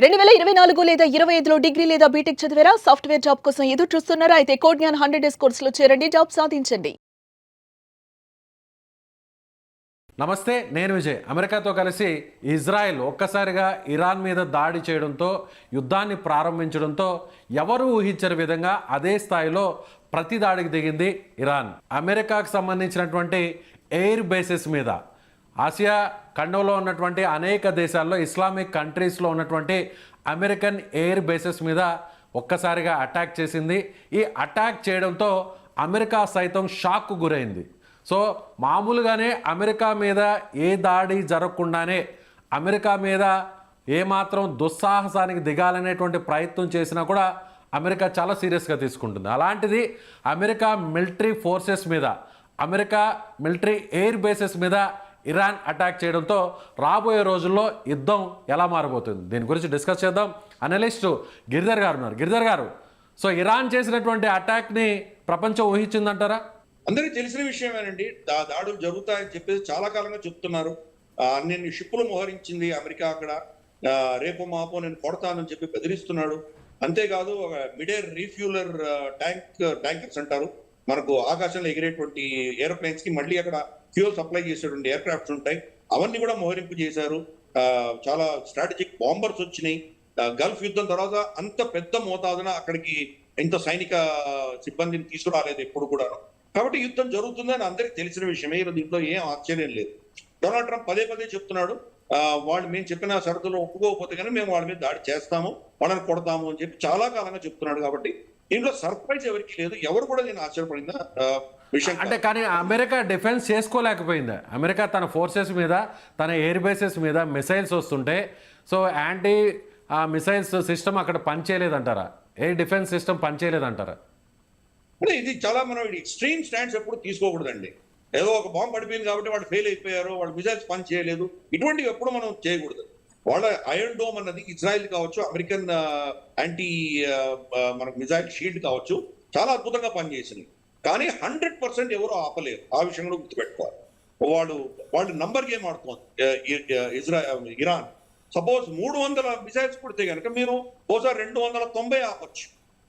2024 లేదా 25లో డిగ్రీ లేదా బీటెక్ చదివారా? సాఫ్ట్‌వేర్ జాబ్ కోసం ఎదురు చూస్తున్నారా? అయితే కోడ్‌జ్ఞాన్ 100 డేస్ కోర్సులో చేరండి. జాబ్ సాధించండి. నమస్తే, నేను విజయ్. అమెరికాతో కలిసి ఇజ్రాయెల్ ఒక్కసారిగా ఇరాన్ మీద దాడి చేయడంతో, యుద్ధాన్ని ప్రారంభించడంతో ఎవరు ఊహించని విధంగా అదే స్థాయిలో ప్రతి దాడికి దిగింది ఇరాన్. అమెరికాకు సంబంధించినటువంటి ఎయిర్ బేసెస్ మీద, ఆసియా ఖండంలో ఉన్నటువంటి అనేక దేశాల్లో, ఇస్లామిక్ కంట్రీస్లో ఉన్నటువంటి అమెరికన్ ఎయిర్ బేసెస్ మీద ఒక్కసారిగా అటాక్ చేసింది. ఈ అటాక్ చేయడంతో అమెరికా సైతం షాక్కు గురైంది. సో మామూలుగానే అమెరికా మీద ఏ దాడి జరగకుండానే అమెరికా మీద ఏమాత్రం దుస్సాహసానికి దిగాలనేటువంటి ప్రయత్నం చేసినా కూడా అమెరికా చాలా సీరియస్గా తీసుకుంటుంది. అలాంటిది అమెరికా మిలిటరీ ఫోర్సెస్ మీద, అమెరికా మిలిటరీ ఎయిర్ బేసెస్ మీద ఇరాన్ అటాక్ చేయడంతో రాబోయే రోజుల్లో యుద్ధం ఎలా మారబోతుంది, దీని గురించి డిస్కస్ చేద్దాం. అనలిస్టు గిరిధర్ గారు ఉన్నారు. గిరిధర్ గారు, సో ఇరాన్ చేసినటువంటి అటాక్ని ప్రపంచం ఊహించిందంటారా? అందరికీ తెలిసిన విషయమేనండి. దాడులు జరుగుతాయని చెప్పేసి చాలా కాలంగా చెప్తున్నారు. అన్ని షిప్పులు మోహరించింది అమెరికా అక్కడ. రేపు మాపో నేను కొడతానని చెప్పి బెదిరిస్తున్నాడు. అంతేకాదు ఒక మిడేర్ రీఫ్యూలర్ ట్యాంకర్స్ అంటారు, మనకు ఆకాశంలో ఎగిరేటువంటి ఏరోప్లేన్స్ కి మళ్ళీ అక్కడ ఫ్యూయల్ సప్లై చేసేటువంటి ఎయిర్ క్రాఫ్ట్స్ ఉంటాయి, అవన్నీ కూడా మోహరింపు చేశారు. చాలా స్ట్రాటజిక్ బాంబర్స్ వచ్చినాయి. గల్ఫ్ యుద్ధం తర్వాత అంత పెద్ద మోతాదున అక్కడికి ఇంత సైనిక సిబ్బందిని తీసుకురాలేదు ఎప్పుడు కూడా. కాబట్టి యుద్ధం జరుగుతుందని అందరికీ తెలిసిన విషయమే. దీంట్లో ఏం ఆశ్చర్యం లేదు. డొనాల్డ్ ట్రంప్ పదే పదే చెప్తున్నాడు, వాళ్ళు మేము చెప్పిన షరతులు ఒప్పుకోకపోతే కానీ మేము వాళ్ళ మీద దాడి చేస్తాము, వాళ్ళని కొడతాము అని చెప్పి చాలా కాలంగా చెప్తున్నాడు. కాబట్టి దీంట్లో సర్ప్రైజ్ ఎవరికి లేదు. ఎవరు కూడా నేను ఆశ్చర్యపడిన విషయం అంటే కానీ అమెరికా డిఫెన్స్ చేసుకోలేకపోయిందా? అమెరికా తన ఫోర్సెస్ మీద, తన ఎయిర్ బేసెస్ మీద మిసైల్స్ వస్తుంటే సో యాంటీ మిసైల్స్ సిస్టమ్ అక్కడ పనిచేయలేదంటారా? ఎయిర్ డిఫెన్స్ సిస్టమ్ పనిచేయలేదంటారా? అంటే ఇది చాలా మనం ఎక్స్ట్రీమ్ స్టాండ్స్ ఎప్పుడు తీసుకోకూడదండి. ఏదో ఒక బాంబు పడిపోయింది కాబట్టి వాళ్ళు ఫెయిల్ అయిపోయారు, వాళ్ళు మిసైల్స్ పని చేయలేదు, ఇటువంటివి ఎప్పుడు మనం చేయకూడదు. వాళ్ళ ఐరన్ డోమ్ అన్నది ఇజ్రాయెల్ కావచ్చు, అమెరికన్ యాంటీ మనకు మిసైల్ షీల్డ్ కావచ్చు, చాలా అద్భుతంగా పనిచేసింది. కానీ 100% ఎవరు ఆపలేరు. ఆ విషయం కూడా గుర్తుపెట్టుకోవాలి. వాళ్ళు నంబర్ గేమ్ ఆడుతుంది ఇరాన్. సపోజ్ 300 మిసైల్స్ పుడితే కనుక మీరు ఓసారి 290 ఆపచ్చు,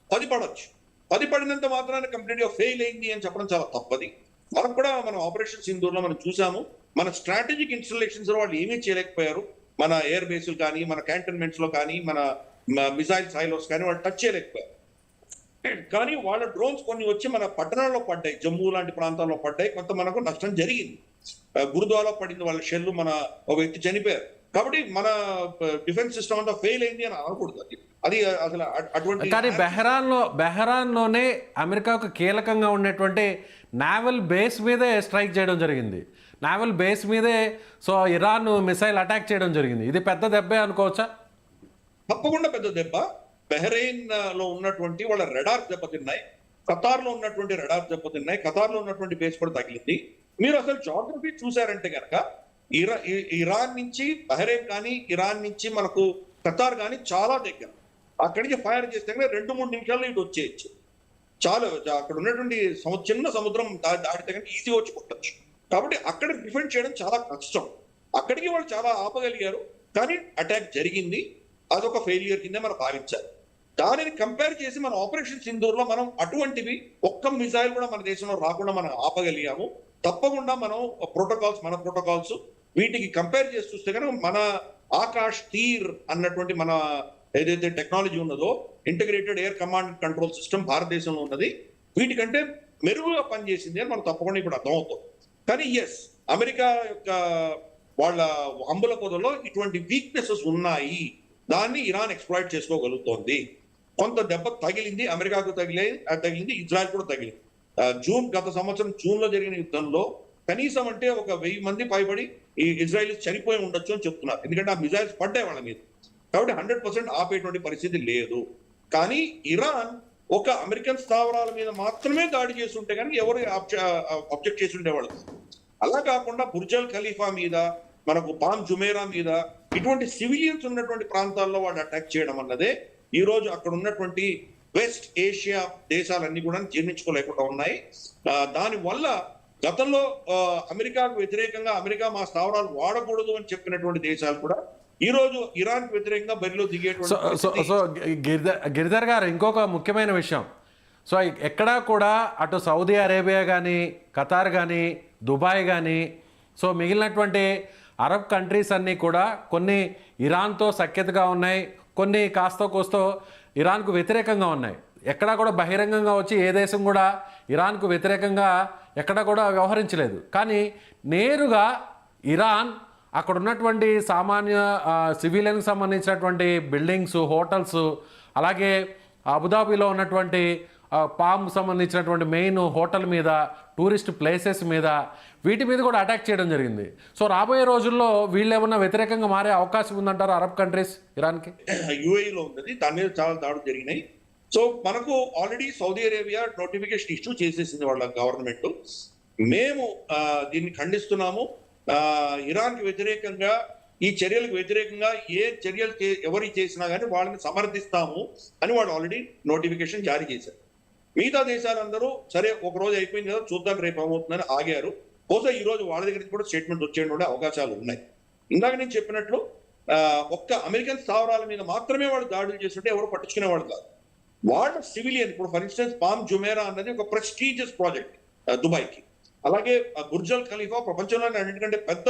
10 పడవచ్చు. 10 పడినంత మాత్రాన్ని కంప్లీట్ గా ఫెయిల్ అయింది అని చెప్పడం చాలా తప్పది. మనకు కూడా మనం ఆపరేషన్ సింధూర్లో మనం చూసాము, మన స్ట్రాటజిక్ ఇన్స్టాలేషన్స్ లో వాళ్ళు ఏమీ చేయలేకపోయారు. మన ఎయిర్ బేస్లు కానీ, మన క్యాంటన్మెంట్స్ లో కానీ, మన మిసైల్ సైలోస్ కానీ వాళ్ళు టచ్ చేయలేకపోయారు. కానీ వాళ్ళ డ్రోన్స్ కొన్ని వచ్చి మన పట్టణాల్లో పడ్డాయి, జమ్మూ లాంటి ప్రాంతాల్లో పడ్డాయి, కొంత మనకు నష్టం జరిగింది. గురుద్వారాలో పడింది వాళ్ళ షెల్లు, మన ఒక వ్యక్తి చనిపోయారు. కాబట్టి మన డిఫెన్స్ సిస్టమ్ అంతా ఫెయిల్ అయింది అని అనకూడదు. అది అసలు అటువంటి. కానీ బెహరాన్లోనే అమెరికాకు కీలకంగా ఉన్నటువంటి నావల్ బేస్ మీదే స్ట్రైక్ చేయడం జరిగింది. నావల్ బేస్ మీదే సో ఇరాన్ మిసైల్ అటాక్ చేయడం జరిగింది. ఇది పెద్ద దెబ్బే అనుకోవచ్చా? తప్పకుండా పెద్ద దెబ్బ. బెహ్రెయిన్ లో ఉన్నటువంటి వాళ్ళ రెడార్ దెబ్బతిన్నాయి, ఖతార్ లో ఉన్నటువంటి రెడార్ దెబ్బతిన్నాయి, ఖతార్ లో ఉన్నటువంటి బేస్ కూడా తగిలింది. మీరు అసలు జాగ్రఫీ చూసారంటే కనుక ఇరాన్ నుంచి బహ్రెయిన్ కానీ, ఇరాన్ నుంచి మనకు ఖతార్ కానీ చాలా దగ్గర. అక్కడి నుంచి ఫైర్ చేస్తే 2-3 నిమిషాల్లో ఇటు వచ్చేయచ్చు. చాలా అక్కడ ఉన్నటువంటి చిన్న సముద్రం దాటితే కనుక ఈజీ వచ్చి కొట్టచ్చు. కాబట్టి అక్కడ డిఫెండ్ చేయడం చాలా కష్టం. అక్కడికి వాళ్ళు చాలా ఆపగలిగారు, కానీ అటాక్ జరిగింది. అదొక ఫెయిల్యూర్ కింద మనం భావించాలి. దానిని కంపేర్ చేసి మన ఆపరేషన్ సింధూర్లో మనం అటువంటివి ఒక్క మిసైల్ కూడా మన దేశంలో రాకుండా మనం ఆపగలిగాము. తప్పకుండా మనం మన ప్రోటోకాల్స్ వీటికి కంపేర్ చేసి చూస్తే కనుక మన ఆకాష్ తీర్ అన్నటువంటి మన ఏదైతే టెక్నాలజీ ఉన్నదో, integrated air command control system భారతదేశంలో ఉన్నది, వీటికంటే మెరుగుగా పనిచేసింది అని మనం తప్పకుండా ఇప్పుడు అర్థమవుతాం. కానీ ఎస్, అమెరికా యొక్క వాళ్ళ అంబుల పొదలో ఇటువంటి వీక్నెసెస్ ఉన్నాయి. దాన్ని ఇరాన్ ఎక్స్ప్లాయిట్ చేసుకోగలుగుతోంది. కొంత దెబ్బ తగిలింది, అమెరికాకు తగిలింది, ఇజ్రాయెల్ కూడా తగిలింది. గత సంవత్సరం జూన్ లో జరిగిన యుద్ధంలో కనీసం అంటే ఒక 1000 మంది పైబడి ఈ ఇజ్రాయెల్ చనిపోయి ఉండొచ్చు అని చెప్తున్నారు. ఎందుకంటే ఆ మిజైల్స్ పడ్డాయి వాళ్ళ మీద. కాబట్టి 100% ఆపేటువంటి పరిస్థితి లేదు. కానీ ఇరాన్ ఒక అమెరికన్ స్థావరాల మీద మాత్రమే దాడి చేస్తుంటే కానీ ఎవరు అబ్జెక్ట్ చేసి ఉండేవాళ్ళు. అలా కాకుండా బుర్జల్ ఖలీఫా మీద, మనకు పామ్ జుమేరా మీద, ఇటువంటి సివిలియన్స్ ఉన్నటువంటి ప్రాంతాల్లో వాళ్ళు అటాక్ చేయడం అన్నదే ఈ రోజు అక్కడ ఉన్నటువంటి వెస్ట్ ఏషియా దేశాలన్నీ కూడా జీర్ణించుకోలేకుండా ఉన్నాయి. దానివల్ల గతంలో అమెరికాకు వ్యతిరేకంగా అమెరికా మా స్థావరాలు వాడకూడదు అని చెప్పినటువంటి దేశాలు కూడా ఈ రోజు ఇరాన్ వ్యతిరేకంగా బరిలో సో దిగేటువంటి సో పరిస్థితి. సో గిరిధర్ గారు ఇంకొక ముఖ్యమైన విషయం. సో ఎక్కడా కూడా అటు సౌదీ అరేబియా కానీ, ఖతార్ కానీ, దుబాయ్ కానీ, సో మిగిలినటువంటి అరబ్ కంట్రీస్ అన్నీ కూడా కొన్ని ఇరాన్తో సఖ్యతగా ఉన్నాయి, కొన్ని కాస్తో కోస్తో ఇరాన్కు వ్యతిరేకంగా ఉన్నాయి. ఎక్కడా కూడా బహిరంగంగా వచ్చి ఏ దేశం కూడా ఇరాన్కు వ్యతిరేకంగా ఎక్కడా కూడా వ్యవహరించలేదు. కానీ నేరుగా ఇరాన్ అక్కడ ఉన్నటువంటి సామాన్య సివిలియన్కి సంబంధించినటువంటి బిల్డింగ్స్, హోటల్స్, అలాగే అబుదాబిలో ఉన్నటువంటి పామ్ సంబంధించినటువంటి మెయిన్ హోటల్ మీద, టూరిస్ట్ ప్లేసెస్ మీద, వీటి మీద కూడా అటాక్ చేయడం జరిగింది. సో రాబోయే రోజుల్లో వీళ్ళు ఏమన్నా వ్యతిరేకంగా మారే అవకాశం ఉందంటారు అరబ్ కంట్రీస్ ఇరాన్కి? యుఏఈలో ఉంది, దాని మీద చాలా దాడులు జరిగినాయి. సో మనకు already Saudi Arabia notification issue చేసేసింది వాళ్ళ గవర్నమెంట్. మేము దీన్ని ఖండిస్తున్నాము. ఇరాన్కి వ్యతిరేకంగా, ఈ చర్యలకు వ్యతిరేకంగా ఏ చర్యలు ఎవరు చేసినా కానీ వాళ్ళని సమర్థిస్తాము అని వాళ్ళు ఆల్రెడీ నోటిఫికేషన్ జారీ చేశారు. మిగతా దేశాలందరూ సరే ఒక రోజు అయిపోయింది కదా చూద్దాం రేపు ఏమవుతుందని ఆగారు. బహుశా ఈ రోజు వాళ్ళ దగ్గర నుంచి కూడా స్టేట్మెంట్ వచ్చేటువంటి అవకాశాలు ఉన్నాయి. ఇందాక నేను చెప్పినట్లు ఒక్క అమెరికన్ స్థావరాల మీద మాత్రమే వాళ్ళు దాడులు చేస్తుంటే ఎవరు పట్టించుకునేవాళ్ళు కాదు. వాళ్ళ సివిలియన్, ఇప్పుడు ఫర్ ఇన్స్టెన్స్ పామ్ జుమేరా అన్నది ఒక ప్రెస్టీజియస్ ప్రాజెక్ట్ దుబాయ్కి. అలాగే బుర్జల్ ఖలీఫా ప్రపంచంలోనే అన్నిటికంటే పెద్ద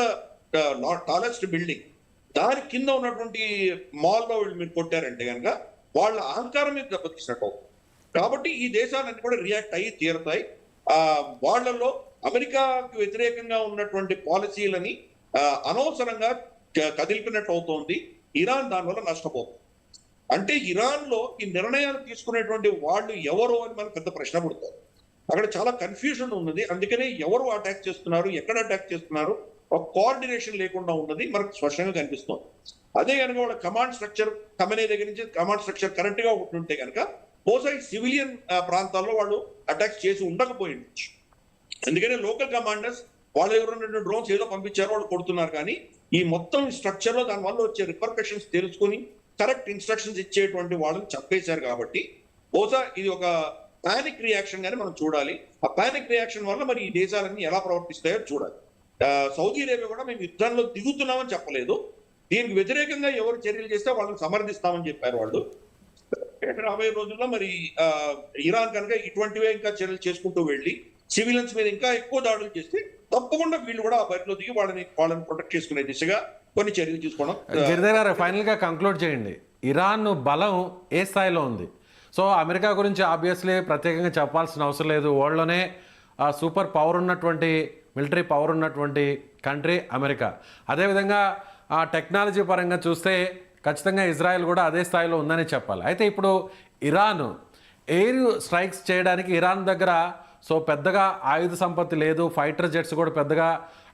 టాలెస్ట్ బిల్డింగ్. దాని కింద ఉన్నటువంటి మాల్లో వీళ్ళు మీరు కొట్టారంటే కనుక వాళ్ళ అహంకారం మీద దెబ్బతీసినట్టు. కాబట్టి ఈ దేశాలన్నీ కూడా రియాక్ట్ అయ్యి తీరుతాయి. వాళ్ళల్లో అమెరికాకు వ్యతిరేకంగా ఉన్నటువంటి పాలసీలని అనవసరంగా కదిలిపినట్టు అవుతోంది. ఇరాన్ దానివల్ల నష్టపోతుంది. అంటే ఇరాన్ లో ఈ నిర్ణయాలు తీసుకునేటువంటి వాళ్ళు ఎవరు అని మనకు పెద్ద ప్రశ్న పుడతారు. అక్కడ చాలా కన్ఫ్యూజన్ ఉన్నది. అందుకనే ఎవరు అటాక్ చేస్తున్నారు, ఎక్కడ అటాక్ చేస్తున్నారు, ఒక కోఆర్డినేషన్ లేకుండా ఉన్నది మనకు స్పష్టంగా కనిపిస్తుంది. అదే కనుక వాళ్ళ కమాండ్ స్ట్రక్చర్ కమెనీ దగ్గర నుంచి కమాండ్ స్ట్రక్చర్ కరెక్ట్ గా ఉంటుంటే కనుక బహుశా సివిలియన్ ప్రాంతాల్లో వాళ్ళు అటాక్ చేసి ఉండకపోయింది. అందుకనే లోకల్ కమాండర్స్ వాళ్ళ దగ్గర ఉన్నటువంటి డ్రోన్స్ ఏదో పంపించారో వాళ్ళు కొడుతున్నారు. కానీ ఈ మొత్తం స్ట్రక్చర్ లో దానివల్ల వచ్చే రిపర్కషన్స్ తెలుసుకుని కరెక్ట్ ఇన్స్ట్రక్షన్స్ ఇచ్చేటువంటి వాళ్ళని చంపేశారు. కాబట్టి బహుశా ఇది ఒక పానిక్ రియాక్షన్ గానీ మనం చూడాలి. ఆ పానిక్ రియాక్షన్ వల్ల మరి ఈ దేశాలన్నీ ఎలా ప్రవర్తిస్తాయో చూడాలి. సౌదీ అరేబియా కూడా మేము యుద్ధంలో దిగుతున్నామని చెప్పలేదు. దీనికి వ్యతిరేకంగా ఎవరు చర్యలు చేస్తే వాళ్ళని సమర్థిస్తామని చెప్పారు వాళ్ళు. రాబోయే రోజుల్లో మరి ఇరాన్ కనుక ఇటువంటివే ఇంకా చర్యలు చేసుకుంటూ వెళ్ళి సివిలియన్స్ మీద ఇంకా ఎక్కువ దాడులు చేస్తే తప్పకుండా వీళ్ళు కూడా ఆ బరిలో దిగి వాళ్ళని ప్రొటెక్ట్ చేసుకునే దిశగా కొన్ని చర్యలు తీసుకోవడం. గిరిధర్ గారు ఫైనల్ గా కంక్లూడ్ చేయండి. ఇరాన్ బలం ఏ స్థాయిలో ఉంది? సో అమెరికా గురించి ఆబ్వియస్లీ ప్రత్యేకంగా చెప్పాల్సిన అవసరం లేదు. వరల్డ్లోనే సూపర్ పవర్ ఉన్నటువంటి, మిలిటరీ పవర్ ఉన్నటువంటి కంట్రీ అమెరికా. అదేవిధంగా టెక్నాలజీ పరంగా చూస్తే ఖచ్చితంగా ఇజ్రాయెల్ కూడా అదే స్థాయిలో ఉందని చెప్పాలి. అయితే ఇప్పుడు ఇరాన్ ఎయిర్ స్ట్రైక్స్ చేయడానికి ఇరాన్ దగ్గర సో పెద్దగా ఆయుధ సంపత్తి లేదు, ఫైటర్ జెట్స్ కూడా పెద్దగా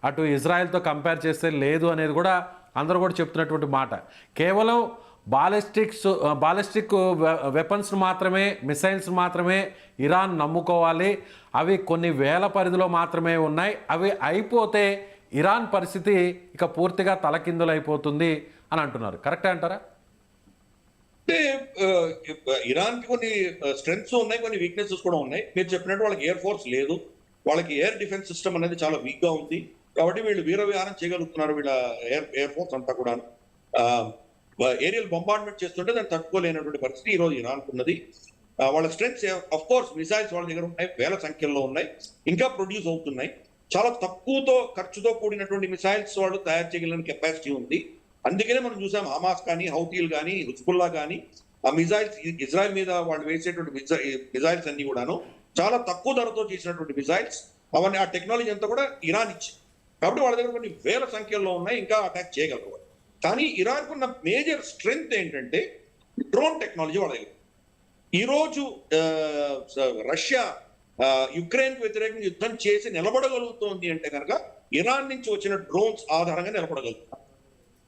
అటు ఇజ్రాయెల్తో కంపేర్ చేస్తే లేదు అనేది కూడా అందరూ కూడా చెప్తున్నటువంటి మాట. కేవలం బాలిస్టిక్ వెపన్స్ మాత్రమే, మిసైల్స్ మాత్రమే ఇరాన్ నమ్ముకోవాలి. అవి కొన్ని వేల పరిధిలో మాత్రమే ఉన్నాయి. అవి అయిపోతే ఇరాన్ పరిస్థితి ఇక పూర్తిగా తలకిందులైపోతుంది అని అంటున్నారు. కరెక్టే అంటారా? అంటే ఇరాన్ కి కొన్ని స్ట్రెంగ్స్ ఉన్నాయి, కొన్ని వీక్నెసెస్ కూడా ఉన్నాయి. మీరు చెప్పినట్టు వాళ్ళకి ఎయిర్ ఫోర్స్ లేదు, వాళ్ళకి ఎయిర్ డిఫెన్స్ సిస్టమ్ అనేది చాలా వీక్ గా ఉంది. కాబట్టి వీళ్ళు వీర విహారం చేయగలుగుతున్నారు వీళ్ళ ఎయిర్ ఫోర్స్ అంతా కూడా. ఏరియల్ బొంబార్డ్మెంట్ చేస్తుంటే దాన్ని తట్టుకోలేనటువంటి పరిస్థితి ఈ రోజు ఇరాన్ ఉన్నది. వాళ్ళ స్ట్రెంగ్స్ ఆఫ్ కోర్స్ మిసైల్స్ వాళ్ళ దగ్గర ఉన్నాయి, వేల సంఖ్యలో ఉన్నాయి, ఇంకా ప్రొడ్యూస్ అవుతున్నాయి. చాలా తక్కువతో ఖర్చుతో కూడినటువంటి మిసైల్స్ వాళ్ళు తయారు చేయగలిగిన కెపాసిటీ ఉంది. అందుకనే మనం చూసాం హమాస్ కానీ, హౌతీలు కానీ, హిజ్బుల్లా కానీ ఆ మిసైల్స్ ఇజ్రాయెల్ మీద వాళ్ళు వేసేటువంటి మిసైల్స్ అన్ని కూడాను చాలా తక్కువ ధరతో చేసినటువంటి మిసైల్స్. అవన్నీ ఆ టెక్నాలజీ అంతా కూడా ఇరాన్ ఇచ్చింది. కాబట్టి వాళ్ళ దగ్గర కొన్ని వేల సంఖ్యలో ఉన్నాయి, ఇంకా అటాక్ చేయగలరు. కానీ ఇరాన్ కున్న మేజర్ స్ట్రెంగ్త్ ఏంటంటే డ్రోన్ టెక్నాలజీ వాళ్ళ దగ్గర. ఈరోజు రష్యా యుక్రెయిన్ కు వ్యతిరేకంగా యుద్ధం చేసి నిలబడగలుగుతోంది అంటే కనుక ఇరాన్ నుంచి వచ్చిన డ్రోన్స్ ఆధారంగా నిలబడగలుగుతారు.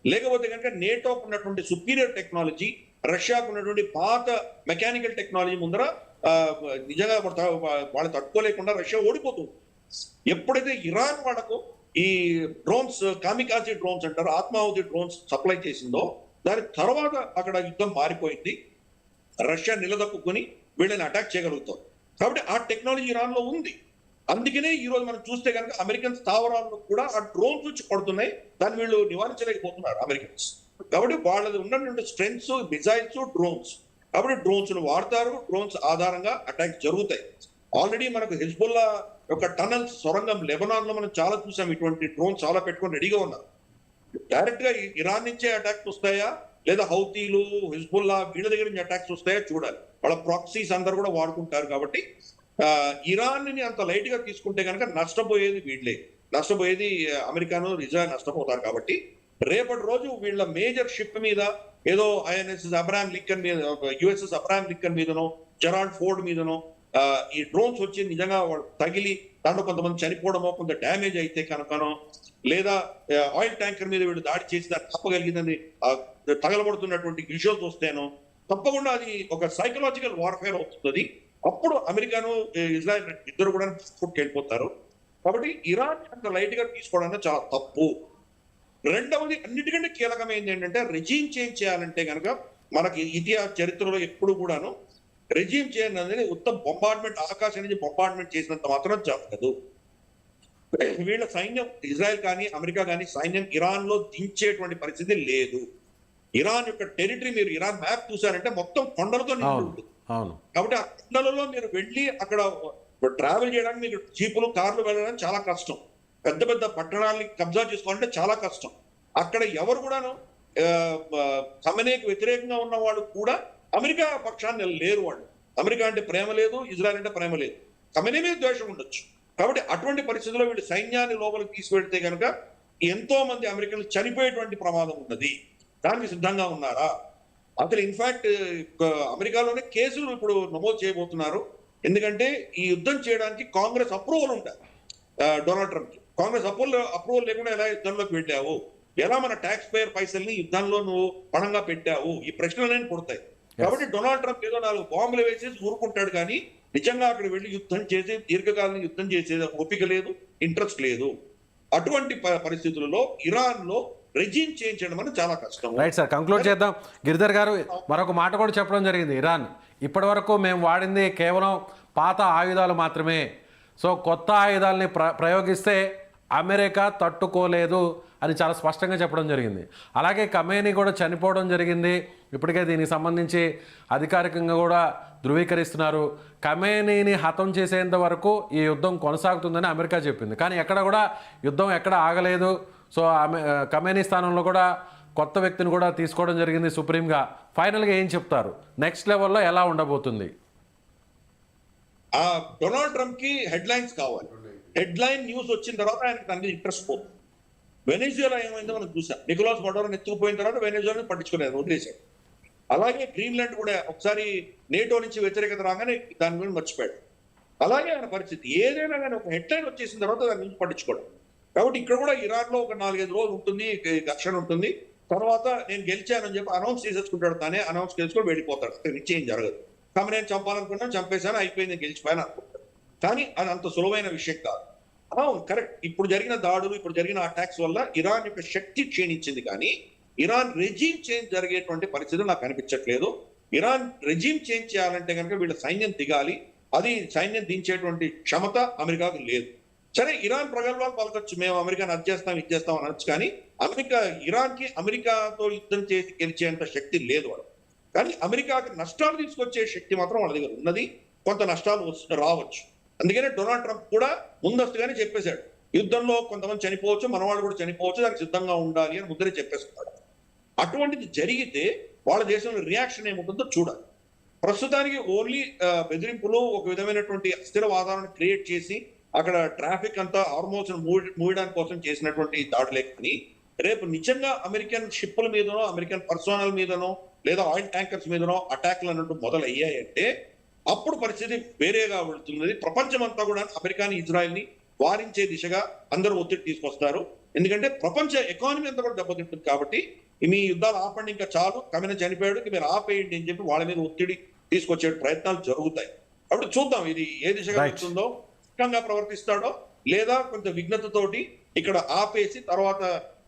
లేకపోతే కనుక నేటోకు ఉన్నటువంటి సుపీరియర్ టెక్నాలజీ, రష్యాకు ఉన్నటువంటి పాత మెకానికల్ టెక్నాలజీ ముందర నిజంగా వాళ్ళు తట్టుకోలేకుండా రష్యా ఓడిపోతుంది. ఎప్పుడైతే ఇరాన్ వాళ్ళకు ఈ డ్రోన్స్, కామికాజీ డ్రోన్స్ అంటారు, ఆత్మాహుతి డ్రోన్స్ సప్లై చేసిందో దాని తర్వాత అక్కడ యుద్ధం మారిపోయింది. రష్యా నిలదొక్కుని వీళ్ళని అటాక్ చేయగలుగుతారు. కాబట్టి ఆ టెక్నాలజీ ఇరాన్ లో ఉంది. అందుకనే ఈ రోజు మనం చూస్తే కనుక అమెరికన్ స్థావరాల్లో కూడా ఆ డ్రోన్స్ వచ్చి పడుతున్నాయి. దాన్ని వీళ్ళు నివారించలేకపోతున్నారు అమెరికన్స్. కాబట్టి వాళ్ళది ఉన్నటువంటి స్ట్రెంగ్స్, మిజైల్స్, డ్రోన్స్. కాబట్టి డ్రోన్స్ ను వాడతారు, డ్రోన్స్ ఆధారంగా అటాక్ జరుగుతాయి. ఆల్రెడీ మనకు హిజ్బుల్లా యొక్క టనల్స్ సొరంగం లెబనాన్ లో మనం చాలా చూసాం. ఇటువంటి డ్రోన్స్ చాలా పెట్టుకొని రెడీగా ఉన్నారు. డైరెక్ట్ గా ఇరాన్ నుంచే అటాక్స్ వస్తాయా, లేదా హౌతీలు, హిజ్బుల్లా వీళ్ళ దగ్గర నుంచి అటాక్స్ వస్తాయా చూడాలి. వాళ్ళ ప్రాక్సీస్ అందరు కూడా వాడుకుంటారు. కాబట్టి ఇరాన్ ని అంత లైట్ గా తీసుకుంటే కనుక నష్టపోయేది వీళ్ళే, నష్టపోయేది అమెరికాను, ఇజ్రాయెల్ నష్టపోతారు. కాబట్టి రేపటి రోజు వీళ్ళ మేజర్ షిప్ మీద ఏదో ఐఎన్ఎస్ అబ్రహాం లింకన్ మీద, యుఎస్ఎస్ అబ్రహాం లింకన్ మీదనో, జెరాల్డ్ ఫోర్డ్ మీదనో ఈ డ్రోన్స్ వచ్చి నిజంగా తగిలి దాంట్లో కొంతమంది చనిపోవడమో, కొంత డ్యామేజ్ అయితే కనుకనో, లేదా ఆయిల్ ట్యాంకర్ మీద వీళ్ళు దాడి చేసి దాన్ని తప్పగలిగిందని తగలబడుతున్నటువంటి విజువల్స్ వస్తేనో తప్పకుండా అది ఒక సైకలాజికల్ వార్ఫేర్ అవుతుంది. అప్పుడు అమెరికాను, ఇజ్రాయెల్ ఇద్దరు కూడా వెళ్ళిపోతారు. కాబట్టి ఇరాన్ అంత లైట్ గా తీసుకోవడం చాలా తప్పు. రెండవది అన్నిటికంటే కీలకమైనది ఏంటంటే రెజీమ్ చేంజ్ చేయాలంటే కనుక మనకి ఇతిహాస చరిత్రలో ఎప్పుడు కూడాను రెజీమ్ చేంజ్ అనేది ఉత్తమ బొంబార్డ్మెంట్, ఆకాశం నుంచి బొంబార్డ్మెంట్ చేసినంత మాత్రం జరగదు. వీళ్ళ సైన్యం, ఇజ్రాయెల్ కానీ అమెరికా కానీ సైన్యం ఇరాన్ లో దించేటువంటి పరిస్థితి లేదు. ఇరాన్ యొక్క టెరిటరీ మీరు ఇరాన్ మ్యాప్ చూసారంటే మొత్తం కొండలతో నిండి ఉంటుంది. కాబట్టి ఆ కొండలలో మీరు వెళ్ళి అక్కడ ట్రావెల్ చేయడానికి మీకు జీపులు, కార్లు వెళ్ళడానికి చాలా కష్టం. పెద్ద పెద్ద పట్టణాలని కబ్జా చేసుకోవాలంటే చాలా కష్టం. అక్కడ ఎవరు కూడాను ఖమేనీకి వ్యతిరేకంగా ఉన్న వాళ్ళు కూడా అమెరికా పక్షాన్ని లేరు. వాళ్ళు అమెరికా అంటే ప్రేమ లేదు, ఇజ్రాయెల్ అంటే ప్రేమ లేదు, ఖమేనీ మీద ద్వేషం ఉండొచ్చు. కాబట్టి అటువంటి పరిస్థితుల్లో వీళ్ళు సైన్యాన్ని లోపలికి తీసుకెళ్తే కనుక ఎంతో మంది అమెరికన్లు చనిపోయేటువంటి ప్రమాదం ఉన్నది. దానికి సిద్ధంగా ఉన్నారా? అసలు ఇన్ఫాక్ట్ అమెరికాలోనే కేసులు ఇప్పుడు నమోదు చేయబోతున్నారు. ఎందుకంటే ఈ యుద్ధం చేయడానికి కాంగ్రెస్ అప్రూవల్ ఉండాలి. డొనాల్డ్ ట్రంప్ కి కాంగ్రెస్ అప్రూవల్ లేకుండా ఎలా యుద్ధంలోకి వెళ్ళావు, ఎలా మన ట్యాక్స్ పేయర్ పైసల్ని యుద్ధంలో నువ్వు పణంగా పెట్టావు, ఈ ప్రశ్నలన్నీ పుడతాయి. కాబట్టి డొనాల్డ్ ట్రంప్ ఏదో 4 బాంబులు వేసేసి ఊరుకుంటాడు, కానీ నిజంగా అక్కడ వెళ్ళి యుద్ధం చేసి దీర్ఘకాలం యుద్ధం చేసేది ఓపిక లేదు, ఇంట్రెస్ట్ లేదు. అటువంటి పరిస్థితులలో ఇరాన్ లో రెజీమ్ చేంజ్ చేయడం అనేది చాలా కష్టం. రైట్ సార్, కంక్లూడ్ చేద్దాం. గిరిధర్ గారు మరొక మాట కూడా చెప్పడం జరిగింది. ఇరాన్ ఇప్పటి వరకు మేము వాడింది కేవలం పాత ఆయుధాలు మాత్రమే, సో కొత్త ఆయుధాలని ప్రయోగిస్తే అమెరికా తట్టుకోలేదు అని చాలా స్పష్టంగా చెప్పడం జరిగింది. అలాగే ఖమేనీ కూడా చనిపోవడం జరిగింది. ఇప్పటికే దీనికి సంబంధించి అధికారికంగా కూడా ధృవీకరిస్తున్నారు. ఖమేనీని హతం చేసేంత వరకు ఈ యుద్ధం కొనసాగుతుందని అమెరికా చెప్పింది, కానీ ఎక్కడ కూడా యుద్ధం ఎక్కడ ఆగలేదు. సో ఖమేనీ స్థానంలో కూడా కొత్త వ్యక్తిని కూడా తీసుకోవడం జరిగింది సుప్రీంగా. ఫైనల్గా ఏం చెప్తారు, నెక్స్ట్ లెవెల్లో ఎలా ఉండబోతుంది? డొనాల్డ్ ట్రంప్ కి హెడ్ లైన్స్ కావాలి. హెడ్ లైన్ న్యూస్ వచ్చిన తర్వాత ఆయనకి దాని ఇంట్రెస్ట్ పోతుంది. వెనెజులా ఏమైందో మనం చూసాం. నికోలాస్ మడోరోని ఎత్తుకుపోయిన తర్వాత వెనెజులాని పట్టించుకునేది, వదిలేశాడు. అలాగే గ్రీన్లాండ్ కూడా ఒకసారి నేటో నుంచి వ్యతిరేకత రాగానే దాని గురించి మర్చిపోయాడు. అలాగే ఆయన పరిస్థితి ఏదైనా కానీ ఒక హెడ్ లైన్ వచ్చేసిన తర్వాత దాని నుంచి పట్టించుకోవడం. కాబట్టి ఇక్కడ కూడా ఇరాన్ లో ఒక 4-5 రోజులు ఉంటుంది, ఘర్షణ ఉంటుంది. తర్వాత నేను గెలిచానని చెప్పి అనౌన్స్ చేసేసుకుంటాడు, తానే అనౌన్స్ చేసుకొని వెళ్ళిపోతాడు. నిశ్చయం జరగదు. నేను చంపాలనుకున్నాను, చంపేశాను, అయిపోయింది, గెలిచిపోయాను అనుకుంటాడు. కానీ అది అంత సులభమైన విషయం కాదు. అవును, కరెక్ట్. ఇప్పుడు జరిగిన దాడులు, ఇప్పుడు జరిగిన అటాక్స్ వల్ల ఇరాన్ యొక్క శక్తి క్షీణించింది, కానీ ఇరాన్ రెజీమ్ చేంజ్ జరిగేటువంటి పరిస్థితి నాకు అనిపించట్లేదు. ఇరాన్ రెజీమ్ చేంజ్ చేయాలంటే కనుక వీళ్ళ సైన్యం దిగాలి. అది సైన్యం దించేటువంటి క్షమత అమెరికాకు లేదు. సరే, ఇరాన్ ప్రగల్భాలు పలకొచ్చు, మేము అమెరికాని అది చేస్తాం ఇది చేస్తాం అనొచ్చు, కానీ ఇరాన్ కి అమెరికాతో యుద్ధం చేసి గెలిచేంత శక్తి లేదు వాళ్ళు. కానీ అమెరికాకి నష్టాలు తీసుకొచ్చే శక్తి మాత్రం వాళ్ళ దగ్గర ఉన్నది. కొంత నష్టాలు రావచ్చు. అందుకనే డొనాల్డ్ ట్రంప్ కూడా ముందస్తుగానే చెప్పేశాడు, యుద్ధంలో కొంతమంది చనిపోవచ్చు, మనవాళ్ళు కూడా చనిపోవచ్చు, దానికి సిద్ధంగా ఉండాలి అని ముందరే చెప్పేస్తున్నాడు. అటువంటిది జరిగితే వాళ్ళ దేశంలో రియాక్షన్ ఏముంటుందో చూడాలి. ప్రస్తుతానికి ఓన్లీ బెదిరింపులు, ఒక విధమైనటువంటి అస్థిర వాతావరణం క్రియేట్ చేసి అక్కడ ట్రాఫిక్ అంతా హార్మోన్స్ మూయడానికి కోసం చేసినటువంటి దాడులే, కానీ రేపు నిజంగా అమెరికన్ షిప్పుల మీదనో, అమెరికన్ పర్సోనల్ మీదనో, లేదా ఆయిల్ ట్యాంకర్స్ మీదనో అటాక్లు అన్నట్టు మొదలయ్యాయంటే అప్పుడు పరిస్థితి వేరేగా వెళుతున్నది. ప్రపంచం అంతా కూడా అమెరికాని, ఇజ్రాయెల్ ని వారించే దిశగా అందరూ ఒత్తిడి తీసుకొస్తారు. ఎందుకంటే ప్రపంచ ఎకానమీ అంతా కూడా దెబ్బతింటుంది. కాబట్టి మీ యుద్ధాలు ఆపండి, ఇంకా చాలు, ఖమేనీ చనిపోయాడు, మీరు ఆపేయండి అని చెప్పి వాళ్ళ మీద ఒత్తిడి తీసుకొచ్చే ప్రయత్నాలు జరుగుతాయి. కాబట్టి చూద్దాం ఇది ఏ దిశగా వెళ్తుందో. ముఖ్యంగా ప్రవర్తిస్తాడో లేదా కొంత విఘ్నతతోటి ఇక్కడ ఆపేసి తర్వాత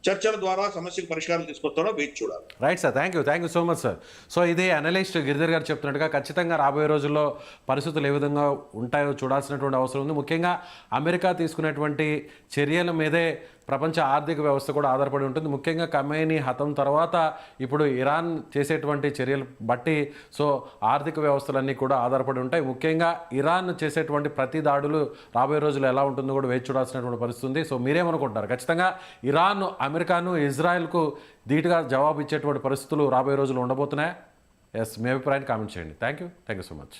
చర్చల ద్వారా సమస్యకు పరిష్కారం తీసుకొస్తాడో వేచి చూడాలి. Right sir, thank you so much sir. So ఇది అనలిస్ట్ గిరిధర్ గారు చెప్తున్నట్టుగా ఖచ్చితంగా రాబోయే రోజుల్లో పరిస్థితులు ఏ విధంగా ఉంటాయో చూడాల్సినటువంటి అవసరం ఉంది. ముఖ్యంగా అమెరికా తీసుకునేటువంటి చర్యల మీదే ప్రపంచ ఆర్థిక వ్యవస్థ కూడా ఆధారపడి ఉంటుంది. ముఖ్యంగా ఖమేనీ హతం తర్వాత ఇప్పుడు ఇరాన్ చేసేటువంటి చర్యలు బట్టి సో ఆర్థిక వ్యవస్థలన్నీ కూడా ఆధారపడి ఉంటాయి. ముఖ్యంగా ఇరాన్ చేసేటువంటి ప్రతి దాడులు రాబోయే రోజులు ఎలా ఉంటుందో కూడా వేచి చూడాల్సినటువంటి పరిస్థితి ఉంది. సో మీరేమనుకుంటారు? ఖచ్చితంగా ఇరాన్, అమెరికాను, ఇజ్రాయెల్కు ధీటుగా జవాబు ఇచ్చేటువంటి పరిస్థితులు రాబోయే రోజులు ఉండబోతున్నాయా? ఎస్, మీ అభిప్రాయాన్ని కామెంట్ చేయండి. Thank you so much.